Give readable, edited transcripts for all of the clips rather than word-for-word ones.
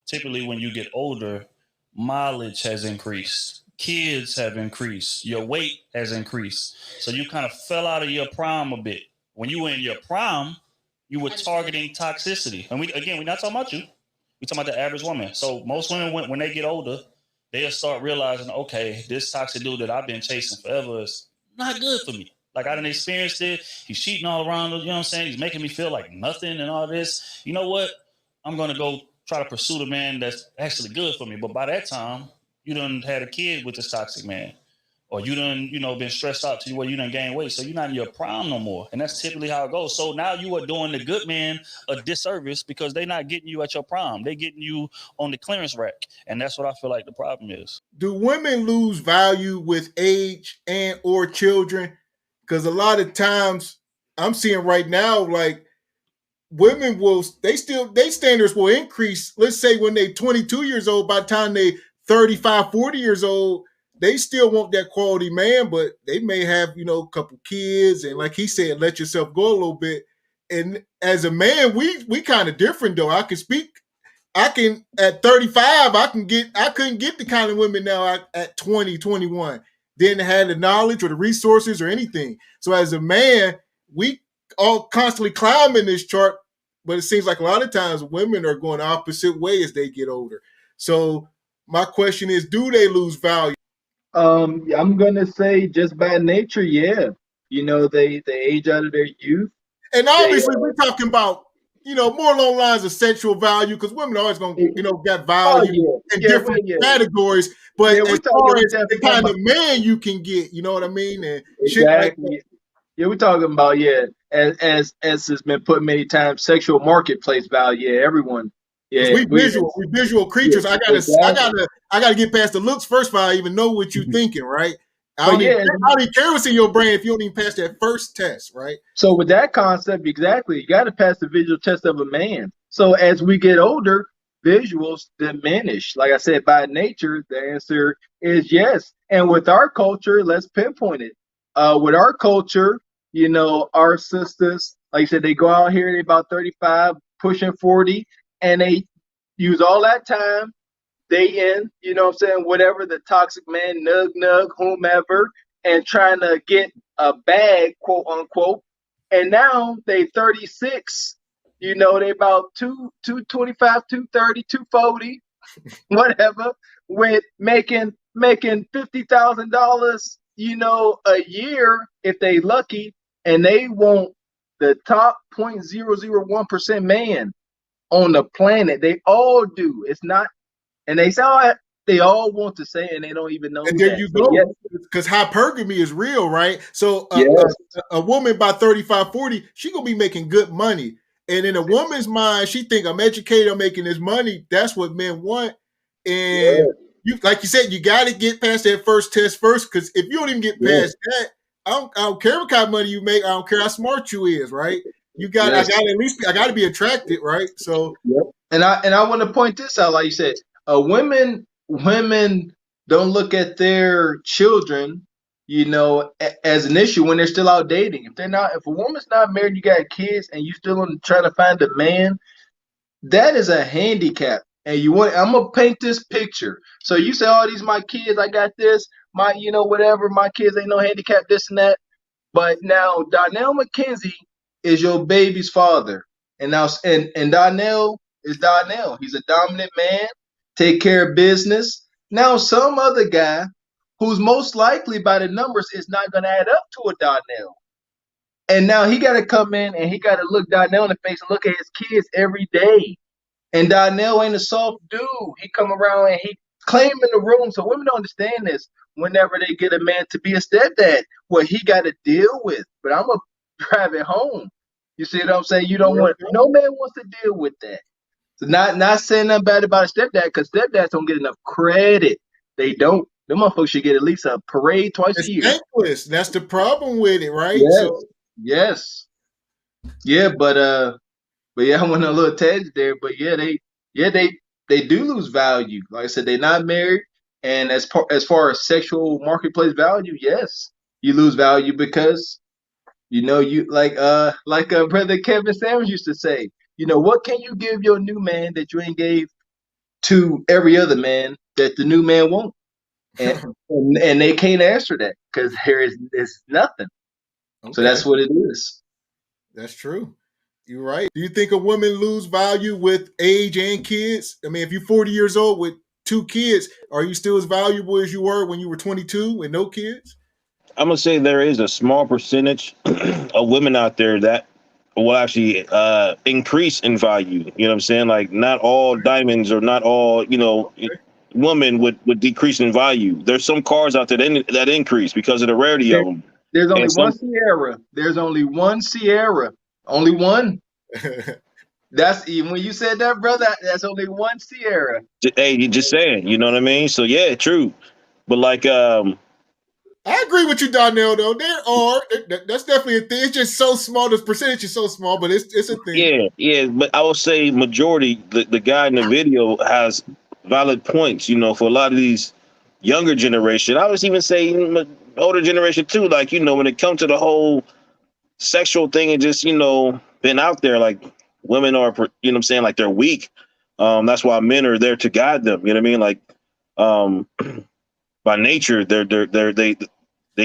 typically when you get older, mileage has increased, kids have increased, your weight has increased. So you kind of fell out of your prime a bit. When you were in your prime, you were targeting toxicity. And we're not talking about you. We're talking about the average woman. So most women, when they get older, they'll start realizing, okay, this toxic dude that I've been chasing forever is not good for me. Like I done experienced it. He's cheating all around. You know what I'm saying? He's making me feel like nothing and all this. You know what? I'm gonna go try to pursue the man that's actually good for me. But by that time, you done had a kid with this toxic man, or you done, been stressed out to where you done gain weight. So you're not in your prime no more. And that's typically how it goes. So now you are doing the good man a disservice because they're not getting you at your prime. They're getting you on the clearance rack. And that's what I feel like the problem is. Do women lose value with age and or children? Because a lot of times I'm seeing right now, like women they standards will increase. Let's say when they 22 years old, by the time they 35, 40 years old, they still want that quality man, but they may have, a couple kids. And like he said, let yourself go a little bit. And as a man, we kind of different though. I can at 35, I couldn't get the kind of women now at 20, 21. Didn't have the knowledge or the resources or anything. So as a man, we all constantly climbing this chart, but it seems like a lot of times women are going the opposite way as they get older. So my question is, do they lose value? I'm gonna say just by nature, yeah. They age out of their youth. And obviously we're talking about, more along the lines of sexual value, because women are always gonna, get value in different categories. But as far as the kind of man you can get, you know what I mean? And exactly. Like we're talking about as has been put many times, sexual marketplace value. Yeah, everyone. Yeah, we visual creatures. Yeah, I gotta get past the looks first before I even know what you're thinking, right? I don't even care what's in your brain if you don't even pass that first test, right? So with that concept, exactly, you got to pass the visual test of a man. So as we get older, visuals diminish. Like I said, by nature, the answer is yes. And with our culture, let's pinpoint it. With our culture, our sisters, like I said, they go out here, they're about 35, pushing 40, and they use all that time, they in, whatever the toxic man, nug, whomever, and trying to get a bag, quote unquote. And now they 36, they about 225, 230, 240, whatever, with making $50,000, a year if they lucky, and they want the top 0.001% man on the planet. They all do. It's not, and they say they all want to say, and they don't even know. And there you go, because hypergamy is real, right? So a woman by 35, 40, she gonna be making good money, and in a woman's mind, she think I'm educated, I'm making this money. That's what men want, and you, like you said, you got to get past that first test first, because if you don't even get past that, I don't care what kind of money you make. I don't care how smart you is, right? I got to be attracted, right? So, and I want to point this out, like you said, women don't look at their children, as an issue when they're still out dating. If a woman's not married, you got kids, and you still trying to find a man, that is a handicap. And I'm gonna paint this picture. So you say, "Oh, these my kids. I got this. My, whatever. My kids ain't no handicap. This and that." But now Donnell McKenzie is your baby's father, and Donnell is Donnell. He's a dominant man, take care of business. Now some other guy who's most likely by the numbers is not gonna add up to a Donnell. And now he got to come in and he got to look Donnell in the face and look at his kids every day. And Donnell ain't a soft dude. He come around and he claim in the room. So women don't understand this. Whenever they get a man to be a stepdad, what he got to deal with. But I'm going to drive it home. You see what I'm saying? No man wants to deal with that. So not saying nothing bad about a stepdad, because stepdads don't get enough credit. They don't. Them motherfuckers should get at least a parade twice a year. Thankless. That's the problem with it, right? Yes. Yeah, but yeah, I went on a little tangent there. But they do lose value. Like I said, they're not married, and as far as sexual marketplace value, yes, you lose value because you like brother Kevin Sanders used to say, what can you give your new man that you ain't gave to every other man that the new man won't, and they can't answer that because there's nothing. So Okay, that's what it is. that's true. You're right. Do you think a woman lose value with age and kids? I mean, if you're 40 years old with 2 kids, are you still as valuable as you were when you were 22 with no kids? I'm gonna say there is a small percentage of women out there that will actually increase in value. You know what I'm saying? Like not all diamonds or not all women would decrease in value. There's some cars out there that increase because of the rarity There, of them, there's only and one some Sierra. There's only one Sierra. Only one. That's even when you said that, brother. That's only one Sierra. hey, you just saying, you know what I mean? So yeah, true. But like I agree with you, Donnell. Though that's definitely a thing. It's just so small. The percentage is so small, but it's a thing. yeah, but I would say majority the guy in the video has valid points, for a lot of these younger generation. I would even say older generation too, like, when it comes to the whole sexual thing and just, been out there, like women are, what I'm saying, like they're weak. That's why men are there to guide them, you know what I mean? Like um by nature they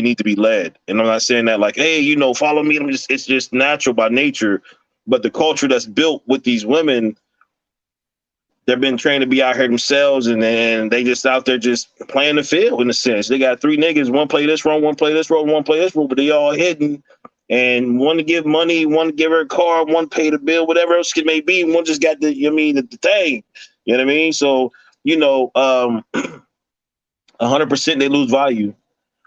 need to be led. And I'm not saying that like, hey, follow me. It's just natural by nature. But the culture that's built with these women, they've been trained to be out here themselves, and they just out there just playing the field in a sense. They got 3 niggas, one play this role, one play this role, one play this role, but they all hidden. And one to give money, one to give her a car, one pay the bill, whatever else it may be. One just got the thing. You know what I mean? So, 100% they lose value,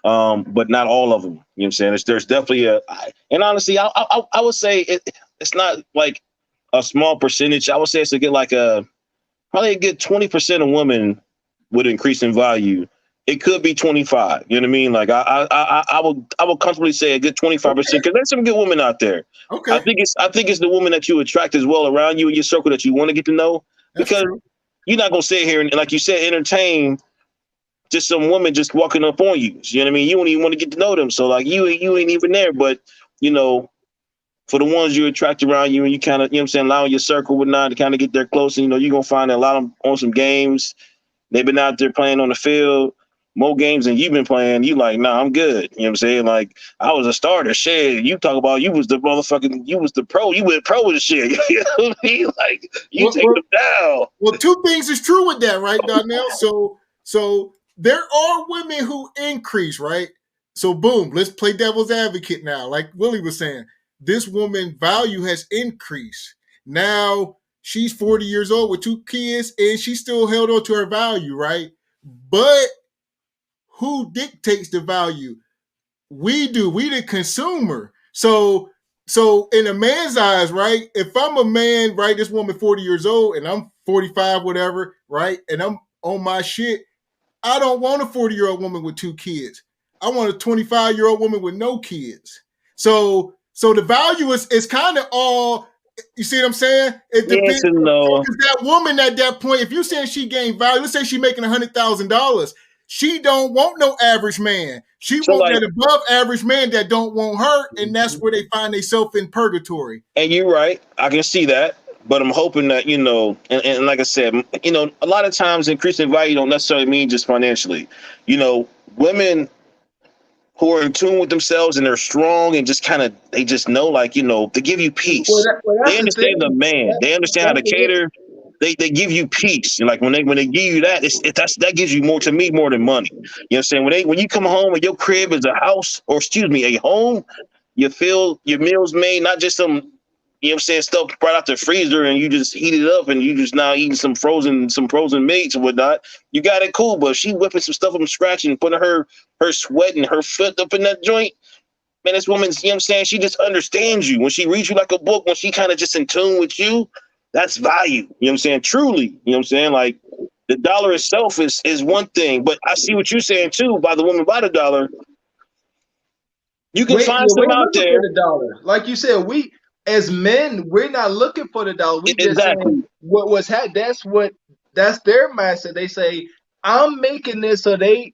but not all of them. You know what I'm saying? There's definitely and honestly, I would say it's not like a small percentage. I would say it's a good like probably a good 20% of women would increase in value. It could be 25. You know what I mean? Like I would comfortably say a good 25% because there's some good women out there. Okay, I think it's the woman that you attract as well around you in your circle that you want to get to know, that's because true. you're not gonna sit here and, like you said, entertain just some woman just walking up on you. You know what I mean? You don't even want to get to know them. So like you ain't even there. But for the ones you attract around you and you kind of, allowing your circle whatnot to kind of get there close, and you're gonna find a lot of them on some games. They've been out there playing on the field, more games than you've been playing. You like, nah, I'm good. You know what I'm saying? Like, I was a starter. Shit, you talk about you was the motherfucking, you was the pro. You went pro with the shit. You know what I mean? Like, you Well, take well, them down. well, two things is true with that, right, Donnell? So there are women who increase, right? So boom, let's play devil's advocate now. Like Willie was saying, this woman value has increased. Now she's 40 years old with 2 kids and she still held on to her value, right? But who dictates the value? We do. We the consumer. So in a man's eyes, right? If I'm a man, right, this woman 40 years old and I'm 45, whatever, right? And I'm on my shit, I don't want a 40-year-old woman with 2 kids. I want a 25-year-old woman with no kids. So the value is kind of all, you see what I'm saying? It Yes depends. and no. Because that woman at that point, if you're saying she gained value, let's say she's making $100,000. She don't want no average man. She So want like, that above average man that don't want her, and that's where they find themselves in purgatory. and you're right. I can see that. But I'm hoping that, and like I said, a lot of times increasing value don't necessarily mean just financially. Women who are in tune with themselves and they're strong and just kind of, they just know, like, they give you peace. They That's the understand the thing. man. They understand how That's to the cater. They give you peace. And like when they give you that, that gives you more, to me, more than money. You know what I'm saying? When you come home and your crib is a house, or excuse me, a home, you feel your meals made, not just some, stuff right out the freezer and you just heat it up and you just now eating some frozen meats and whatnot. You got it cool, but she whipping some stuff from scratch and putting her sweat and her foot up in that joint. Man, this woman's, she just understands you. When she reads you like a book, when she kind of just in tune with you, that's value. You know what I'm saying? Truly, you know what I'm saying? Like, the dollar itself is one thing, but I see what you're saying too. By the woman by the dollar, you can find We some ain't out looking for there. the dollar. Like you said, we as men, we're not looking for the dollar. We just saying Exactly. what was that's their mindset. They say, I'm making this, so they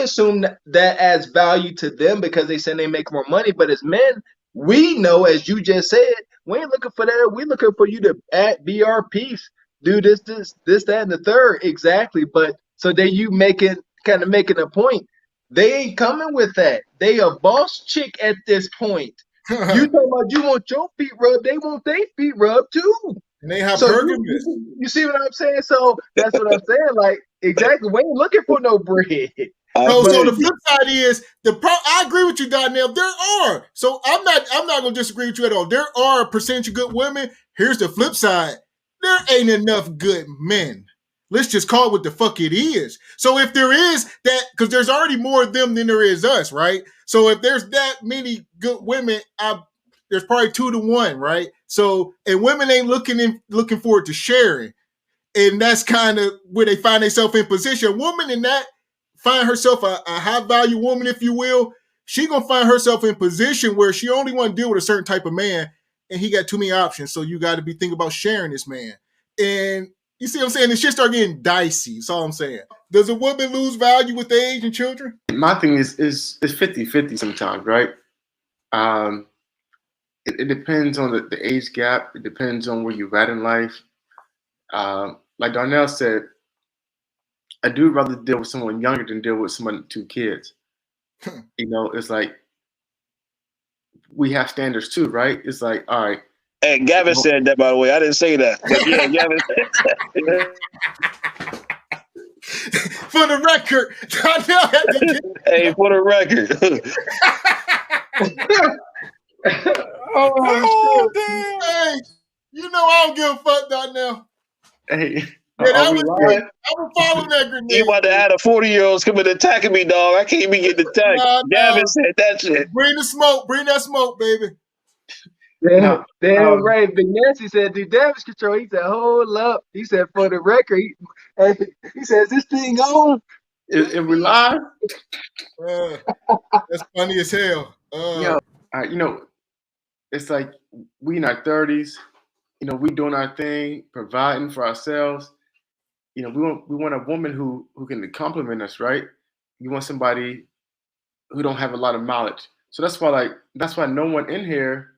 assume that adds value to them because they say they make more money. But as men, we know, as you just said, we ain't looking for that. We're looking for you to be our piece. do this, that, and the third. Exactly. But so then you making a point. They ain't coming with that. They a boss chick at this point. You talking about you want your feet rubbed, they want their feet rubbed too. And they have So hypergamous. you see what I'm saying? So that's what I'm saying. Like, exactly. We ain't looking for no bread. So the flip side is I agree with you, Donnell. There are. So I'm not gonna disagree with you at all. There are a percentage of good women. Here's the flip side. There ain't enough good men. Let's just call it what the fuck it is. So if there is that, because there's already more of them than there is us, right? So if there's that many good women, there's probably 2 to 1, right? So, and women ain't looking forward to sharing. And that's kind of where they find themselves in position. A woman in that find herself a high value woman, if you will, she gonna find herself in position where she only want to deal with a certain type of man, and he got too many options. So you got to be thinking about sharing this man. And you see what I'm saying? The shit start getting dicey. That's all I'm saying. Does a woman lose value with age and children? My thing is 50-50 sometimes, right? It depends on the age gap. It depends on where you're at in life. Like Darnell said, I do rather deal with someone younger than deal with someone with 2 kids. You know, it's like we have standards too, right? It's like, all right. Hey, Gavin said that, by the way. I didn't say that. But yeah, Gavin said that. For the record, Donnell had to get... Hey, for the record. Oh, damn. Hey, you know I don't give a fuck, Donnell. Hey. Yeah, that was good. I was following that grenade. You about to add a 40-year-olds coming attacking me, dog. I can't even get attacked. Gavin said that shit. Bring the smoke. Bring that smoke, baby. Damn right. Big Nancy said, do damage control. He said, hold up. He said, for the record, he said, is this thing on? Is we live? That's funny as hell. You know, it's like we in our 30s. You know, we doing our thing, providing for ourselves. You know, we want a woman who can compliment us, right? You want somebody who don't have a lot of knowledge. So that's why no one in here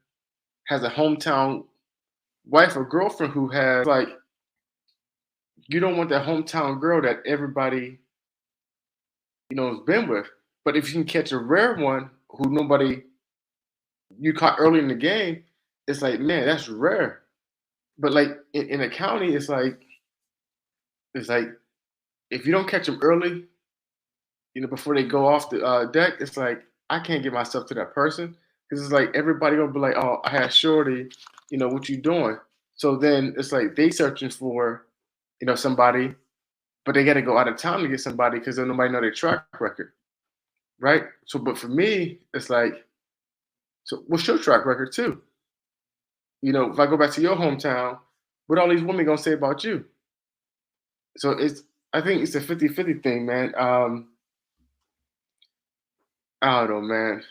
has a hometown wife or girlfriend who has, like, you don't want that hometown girl that everybody, you know, has been with. But if you can catch a rare one who nobody you caught early in the game, it's like, man, that's rare. But like in a county, it's like if you don't catch them early, you know, before they go off the deck, it's like I can't get myself to that person because it's like everybody gonna be like, oh, I had Shorty, you know, what you doing? So then it's like they searching for, you know, somebody, but they got to go out of town to get somebody because nobody know their track record, right? So, but for me, it's like, so what's your track record too? You know, if I go back to your hometown, what all these women gonna say about you? So I think it's a 50-50 thing, man. I don't know, man.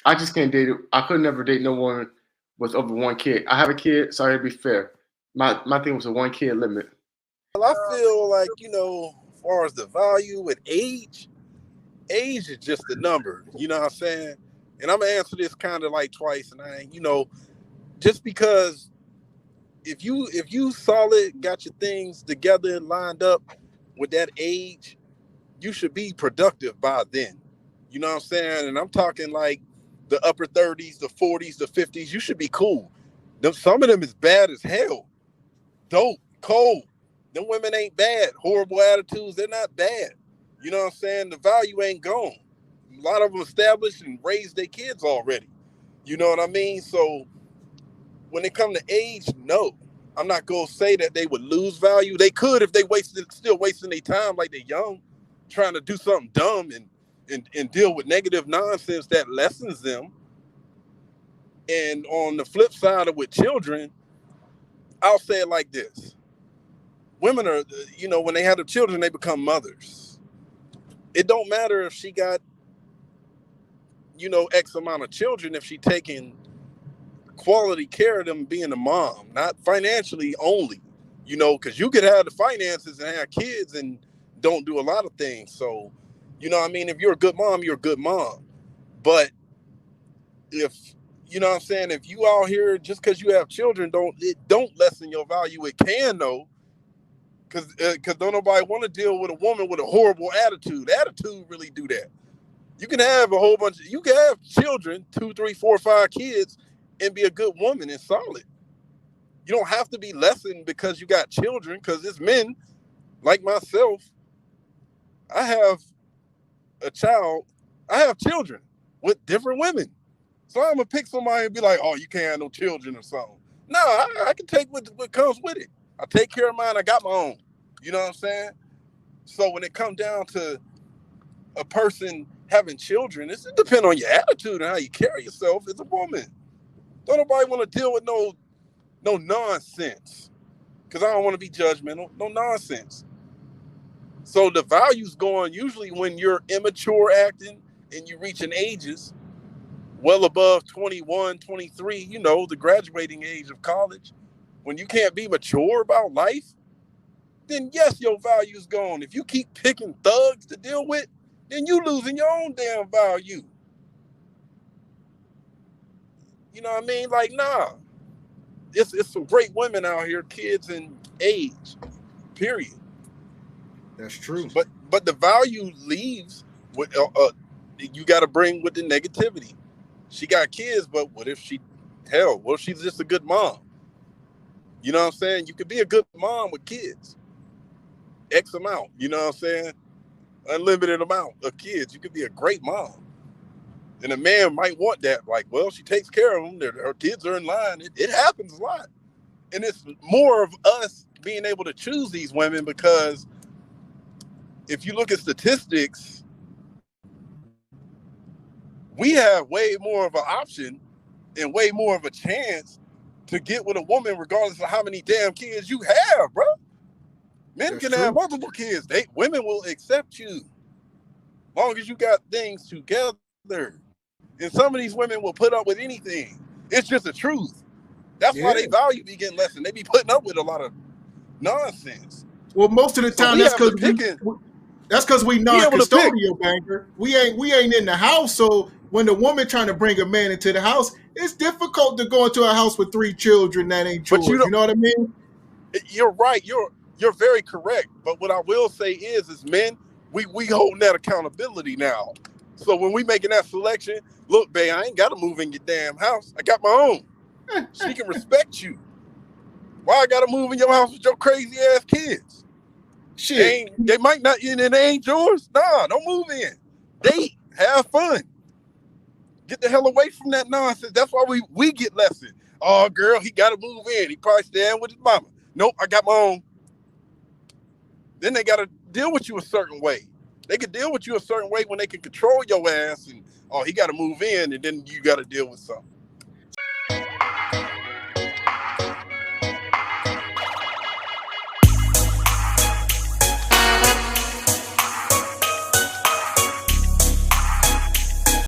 I just can't date. I could never date no woman with over 1 kid. I have a kid. Sorry to be fair. My thing was a 1 kid limit. Well, I feel like, you know, as far as the value with age is just a number. You know what I'm saying? And I'm gonna answer this kind of like twice, and I ain't, you know, just because if you solid, got your things together and lined up with that age, you should be productive by then. You know what I'm saying? And I'm talking like the upper 30s, the 40s, the 50s. You should be cool. Some of them is bad as hell. Dope, cold. Them women ain't bad. Horrible attitudes, they're not bad. You know what I'm saying? The value ain't gone. A lot of them established and raised their kids already. You know what I mean? So when it comes to age, no. I'm not going to say that they would lose value. They could if they still wasting their time like they're young, trying to do something dumb and deal with negative nonsense that lessens them. And on the flip side of with children, I'll say it like this. Women are, you know, when they have the children, they become mothers. It don't matter if she got, you know, X amount of children, if she taking quality care of them being a mom, not financially only, you know, because you could have the finances and have kids and don't do a lot of things. So, you know what I mean? If you're a good mom, you're a good mom. But if, you know what I'm saying, if you out here just because you have children, don't lessen your value. It can, though, Because don't nobody want to deal with a woman with a horrible attitude. Attitude really do that. You can have you can have children, 2, 3, 4, 5 kids, and be a good woman and solid. You don't have to be lessened because you got children, because it's men like myself. I have children with different women. So I'm going to pick somebody and be like, oh, you can't have no children or something. No, I can take what comes with it. I take care of mine. I got my own. You know what I'm saying? So when it comes down to a person having children, it depends on your attitude and how you carry yourself as a woman. Don't nobody want to deal with no nonsense, because I don't want to be judgmental. No nonsense. So the value's going usually when you're immature acting and you reaching ages well above 21, 23, the graduating age of college. When you can't be mature about life, then yes, your value's gone. If you keep picking thugs to deal with, then you losing your own damn value. You know what I mean? Like, nah. It's some great women out here, kids and age, period. That's true. But the value leaves with you got to bring with the negativity. She got kids, but what if she's just a good mom? You know what I'm saying? You could be a good mom with kids. X amount, you know what I'm saying? Unlimited amount of kids. You could be a great mom. And a man might want that. Like, well, she takes care of them. Her kids are in line. It happens a lot. And it's more of us being able to choose these women, because if you look at statistics, we have way more of an option and way more of a chance to get with a woman regardless of how many damn kids you have, bro. Men can have multiple kids. Women will accept you as long as you got things together. And some of these women will put up with anything. It's just the truth. That's why they value be getting less, and they be putting up with a lot of nonsense. Well, most of the time that's because we non-custodial, banker. We ain't in the house, so when the woman trying to bring a man into the house, it's difficult to go into a house with 3 children that ain't yours. You know what I mean? You're right. You're very correct. But what I will say is men, we holding that accountability now. So when we making that selection, look, babe, I ain't got to move in your damn house. I got my own. She can respect you. Why I got to move in your house with your crazy ass kids? Shit. They might not, and they ain't yours. Nah, don't move in. Date. Have fun. Get the hell away from that nonsense. That's why we get lessened. Oh, girl, he got to move in. He probably staying with his mama. Nope, I got my own. Then they got to deal with you a certain way. They can deal with you a certain way when they can control your ass, and he got to move in, and then you got to deal with something.